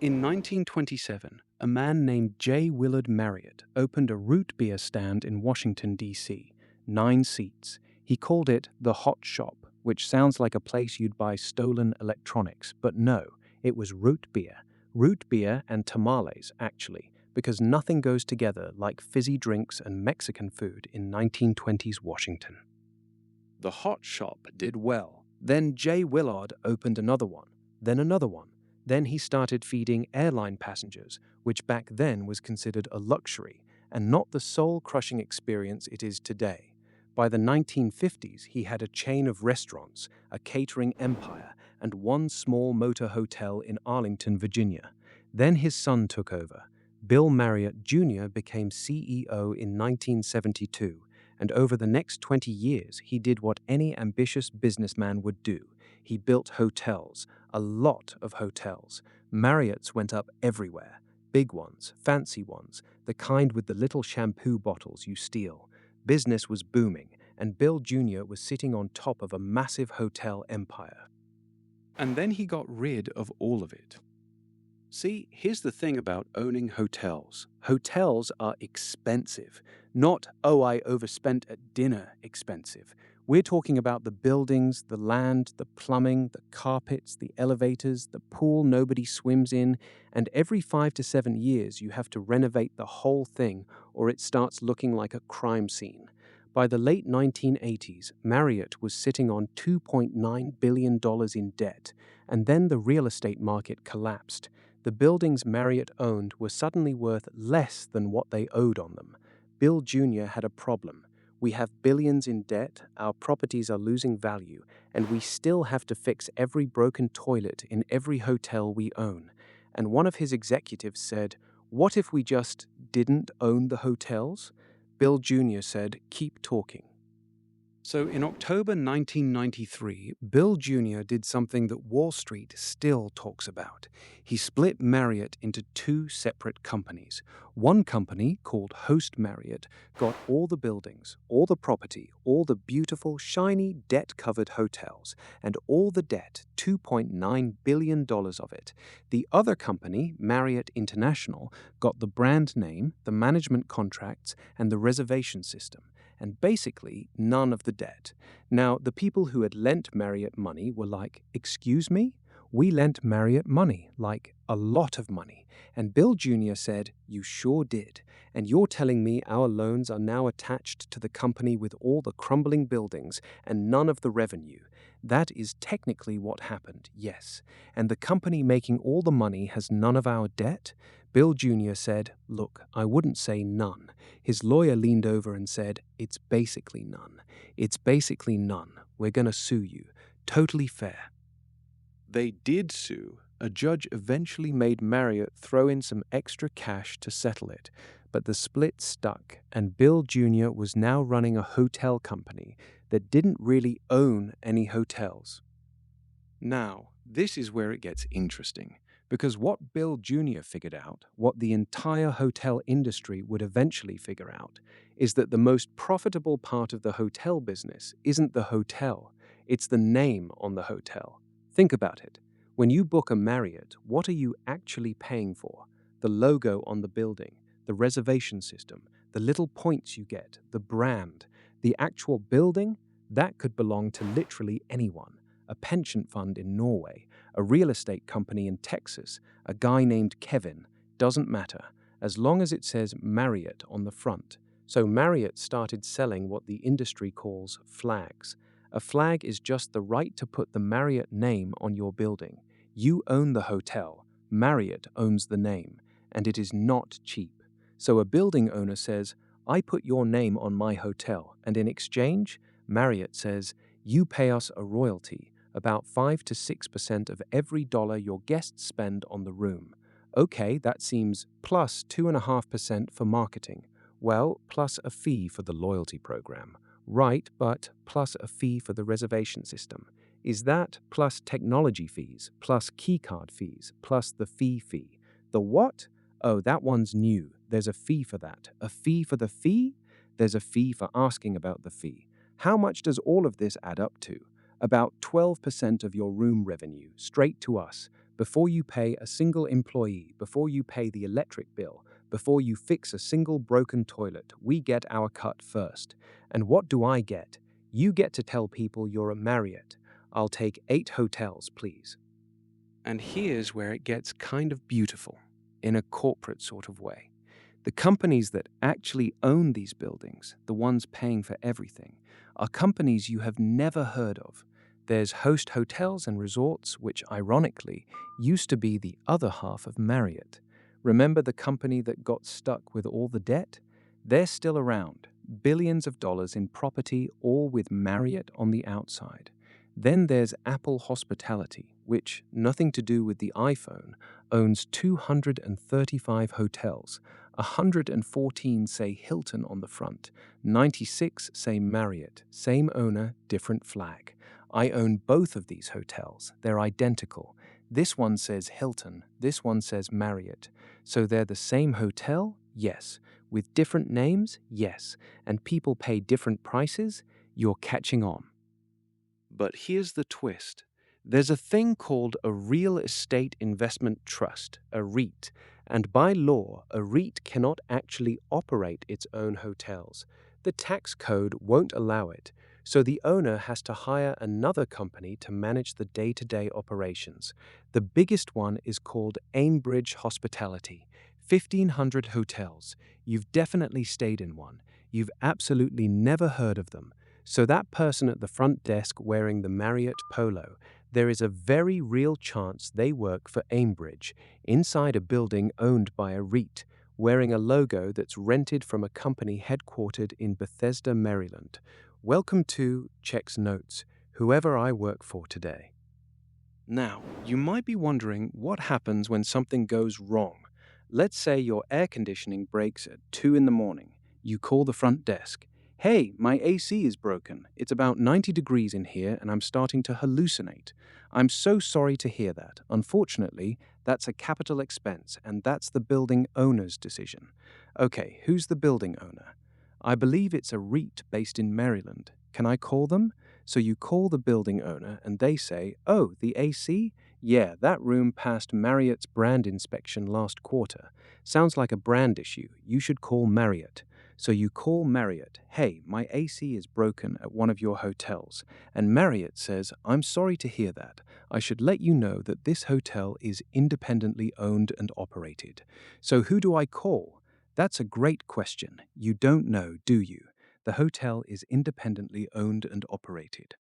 In 1927, a man named J. Willard Marriott opened a root beer stand in Washington, D.C., 9 seats. He called it the Hot Shop, which sounds like a place you'd buy stolen electronics, but no, it was root beer. Root beer and tamales, actually, because nothing goes together like fizzy drinks and Mexican food in 1920s Washington. The Hot Shop did well. Then J. Willard opened another one, then another one. Then he started feeding airline passengers, which back then was considered a luxury and not the soul-crushing experience it is today. By the 1950s, he had a chain of restaurants, a catering empire, and one small motor hotel in Arlington, Virginia. Then his son took over. Bill Marriott Jr. became CEO in 1972, and over the next 20 years, he did what any ambitious businessman would do. He built hotels, a lot of hotels. Marriott's went up everywhere. Big ones, fancy ones, the kind with the little shampoo bottles you steal. Business was booming, and Bill Jr. was sitting on top of a massive hotel empire. And then he got rid of all of it. See, here's the thing about owning hotels. Hotels are expensive. Not, oh, I overspent at dinner expensive. We're talking about the buildings, the land, the plumbing, the carpets, the elevators, the pool nobody swims in, and every 5 to 7 years you have to renovate the whole thing or it starts looking like a crime scene. By the late 1980s, Marriott was sitting on $2.9 billion in debt, and then the real estate market collapsed. The buildings Marriott owned were suddenly worth less than what they owed on them. Bill Jr. had a problem. We have billions in debt, our properties are losing value, and we still have to fix every broken toilet in every hotel we own. And one of his executives said, "What if we just didn't own the hotels?" Bill Jr. said, "Keep talking." So in October 1993, Bill Jr. did something that Wall Street still talks about. He split Marriott into 2 separate companies. One company, called Host Marriott, got all the buildings, all the property, all the beautiful, shiny, debt-covered hotels, and all the debt, $2.9 billion of it. The other company, Marriott International, got the brand name, the management contracts, and the reservation system, and basically none of the debt. Now, the people who had lent Marriott money were like, "Excuse me? We lent Marriott money, like a lot of money." And Bill Jr. said, "You sure did. And you're telling me our loans are now attached to the company with all the crumbling buildings and none of the revenue. That is technically what happened, yes. And the company making all the money has none of our debt?" Bill Jr. said, "Look, I wouldn't say none." His lawyer leaned over and said, "It's basically none. It's basically none. We're going to sue you. Totally fair." They did sue. A judge eventually made Marriott throw in some extra cash to settle it, but the split stuck, and Bill Jr. was now running a hotel company that didn't really own any hotels. Now, this is where it gets interesting, because what Bill Jr. figured out, what the entire hotel industry would eventually figure out, is that the most profitable part of the hotel business isn't the hotel, it's the name on the hotel. Think about it. When you book a Marriott, what are you actually paying for? The logo on the building, the reservation system, the little points you get, the brand. The actual building? That could belong to literally anyone. A pension fund in Norway, a real estate company in Texas, a guy named Kevin. Doesn't matter, as long as it says Marriott on the front. So Marriott started selling what the industry calls flags. A flag is just the right to put the Marriott name on your building. You own the hotel, Marriott owns the name, and it is not cheap. So a building owner says, "I put your name on my hotel," and in exchange, Marriott says, "You pay us a royalty, about 5 to 6% of every dollar your guests spend on the room." Okay, that seems plus 2.5% for marketing. Well, plus a fee for the loyalty program. Right, but plus a fee for the reservation system. Is that plus technology fees, plus keycard fees, plus the fee? The what? Oh, that one's new. There's a fee for that. A fee for the fee? There's a fee for asking about the fee. How much does all of this add up to? About 12% of your room revenue, straight to us. Before you pay a single employee, before you pay the electric bill, before you fix a single broken toilet, we get our cut first. And what do I get? You get to tell people you're a Marriott. I'll take 8 hotels, please. And here's where it gets kind of beautiful, in a corporate sort of way. The companies that actually own these buildings, the ones paying for everything, are companies you have never heard of. There's Host Hotels and Resorts, which ironically used to be the other half of Marriott. Remember the company that got stuck with all the debt? They're still around, billions of dollars in property, all with Marriott on the outside. Then there's Apple Hospitality, which, nothing to do with the iPhone, owns 235 hotels. 114 say Hilton on the front, 96 say Marriott, same owner, different flag. I own both of these hotels. They're identical. This one says Hilton, this one says Marriott. So they're the same hotel? Yes. With different names? Yes. And people pay different prices? You're catching on. But here's the twist. There's a thing called a real estate investment trust, a REIT, and by law, a REIT cannot actually operate its own hotels. The tax code won't allow it, so the owner has to hire another company to manage the day-to-day operations. The biggest one is called Aimbridge Hospitality, 1,500 hotels. You've definitely stayed in one. You've absolutely never heard of them. So that person at the front desk wearing the Marriott polo, there is a very real chance they work for Aimbridge, inside a building owned by a REIT, wearing a logo that's rented from a company headquartered in Bethesda, Maryland. Welcome to, checks notes, whoever I work for today. Now, you might be wondering what happens when something goes wrong. Let's say your air conditioning breaks at 2 in the morning. You call the front desk. Hey, my AC is broken. It's about 90 degrees in here and I'm starting to hallucinate. I'm so sorry to hear that. Unfortunately, that's a capital expense and that's the building owner's decision. Okay, who's the building owner? I believe it's a REIT based in Maryland. Can I call them? So you call the building owner and they say, oh, the AC? Yeah, that room passed Marriott's brand inspection last quarter. Sounds like a brand issue. You should call Marriott. So you call Marriott, hey, my AC is broken at one of your hotels. And Marriott says, I'm sorry to hear that. I should let you know that this hotel is independently owned and operated. So who do I call? That's a great question. You don't know, do you? The hotel is independently owned and operated.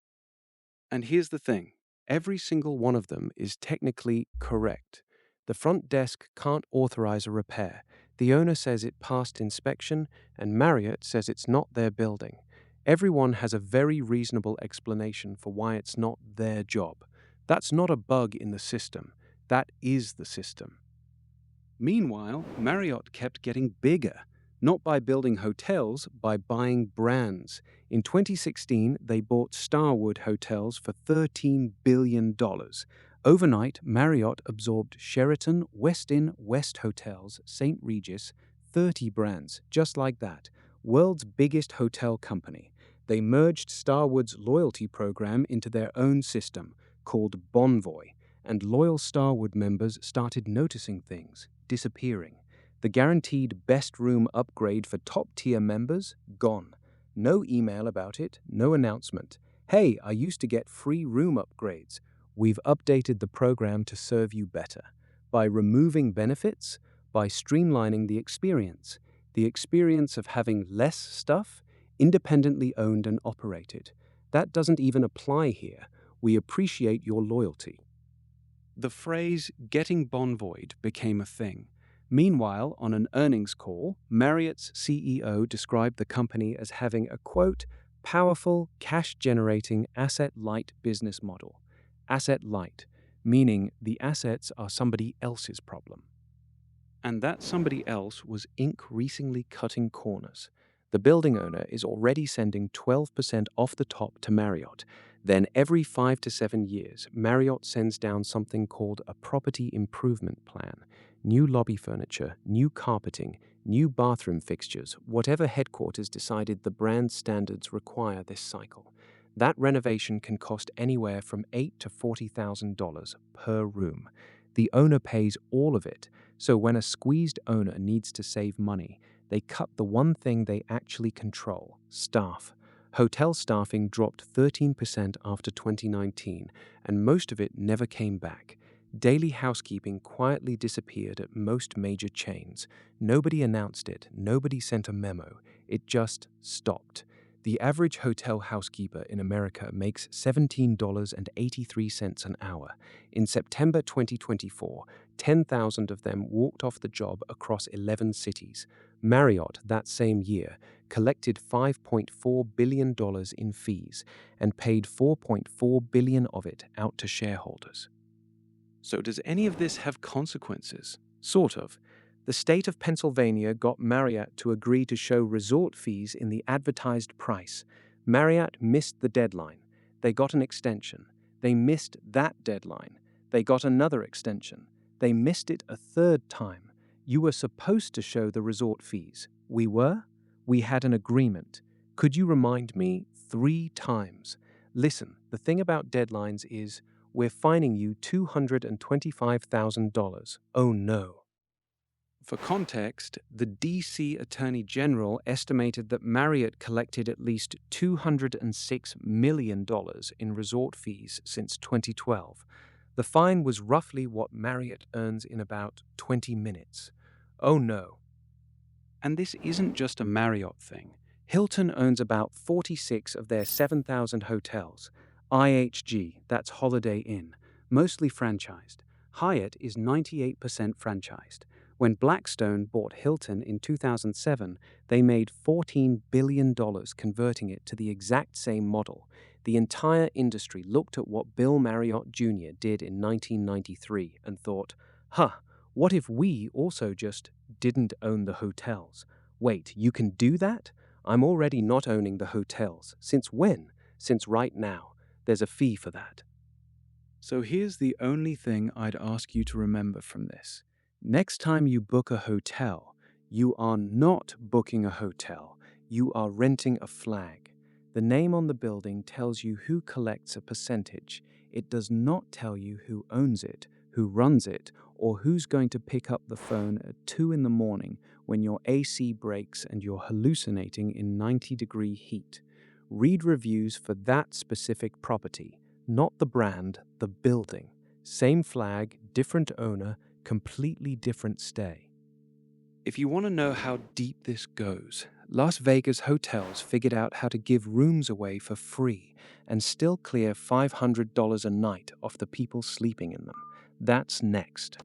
And here's the thing. Every single one of them is technically correct. The front desk can't authorize a repair. The owner says it passed inspection, and Marriott says it's not their building. Everyone has a very reasonable explanation for why it's not their job. That's not a bug in the system. That is the system. Meanwhile, Marriott kept getting bigger, not by building hotels, by buying brands. In 2016, they bought Starwood hotels for $13 billion. Overnight, Marriott absorbed Sheraton, Westin, West Hotels, St. Regis, 30 brands, just like that. World's biggest hotel company. They merged Starwood's loyalty program into their own system, called Bonvoy, and loyal Starwood members started noticing things disappearing. The guaranteed best room upgrade for top-tier members, gone. No email about it, no announcement. Hey, I used to get free room upgrades. We've updated the program to serve you better. By removing benefits, by streamlining the experience of having less stuff, independently owned and operated. That doesn't even apply here. We appreciate your loyalty. The phrase getting bonvoyed became a thing. Meanwhile, on an earnings call, Marriott's CEO described the company as having a, quote, powerful, cash-generating, asset-light business model. Asset-light, meaning the assets are somebody else's problem. And that somebody else was increasingly cutting corners. The building owner is already sending 12% off the top to Marriott. Then every 5 to 7 years, Marriott sends down something called a property improvement plan. New lobby furniture, new carpeting, new bathroom fixtures, whatever headquarters decided the brand standards require this cycle. That renovation can cost anywhere from $8,000 to $40,000 per room. The owner pays all of it, so when a squeezed owner needs to save money, they cut the one thing they actually control: staff. Hotel staffing dropped 13% after 2019, and most of it never came back. Daily housekeeping quietly disappeared at most major chains. Nobody announced it, nobody sent a memo. It just stopped. The average hotel housekeeper in America makes $17.83 an hour. In September 2024, 10,000 of them walked off the job across 11 cities. Marriott, that same year, collected $5.4 billion in fees and paid $4.4 billion of it out to shareholders. So does any of this have consequences? Sort of. The state of Pennsylvania got Marriott to agree to show resort fees in the advertised price. Marriott missed the deadline. They got an extension. They missed that deadline. They got another extension. They missed it a third time. You were supposed to show the resort fees. We were? We had an agreement. Could you remind me 3 times? Listen, the thing about deadlines is we're fining you $225,000. Oh no. For context, the D.C. Attorney General estimated that Marriott collected at least $206 million in resort fees since 2012. The fine was roughly what Marriott earns in about 20 minutes. Oh no. And this isn't just a Marriott thing. Hilton owns about 46 of their 7,000 hotels. IHG, that's Holiday Inn, mostly franchised. Hyatt is 98% franchised. When Blackstone bought Hilton in 2007, they made $14 billion converting it to the exact same model. The entire industry looked at what Bill Marriott Jr. did in 1993 and thought, what if we also just didn't own the hotels? Wait, you can do that? I'm already not owning the hotels. Since when? Since right now. There's a fee for that. So here's the only thing I'd ask you to remember from this. Next time you book a hotel, you are not booking a hotel. You are renting a flag. The name on the building tells you who collects a percentage. It does not tell you who owns it, who runs it, or who's going to pick up the phone at 2 in the morning when your AC breaks and you're hallucinating in 90-degree heat. Read reviews for that specific property, not the brand, the building. Same flag, different owner, completely different stay. If you want to know how deep this goes, Las Vegas hotels figured out how to give rooms away for free and still clear $500 a night off the people sleeping in them. That's next.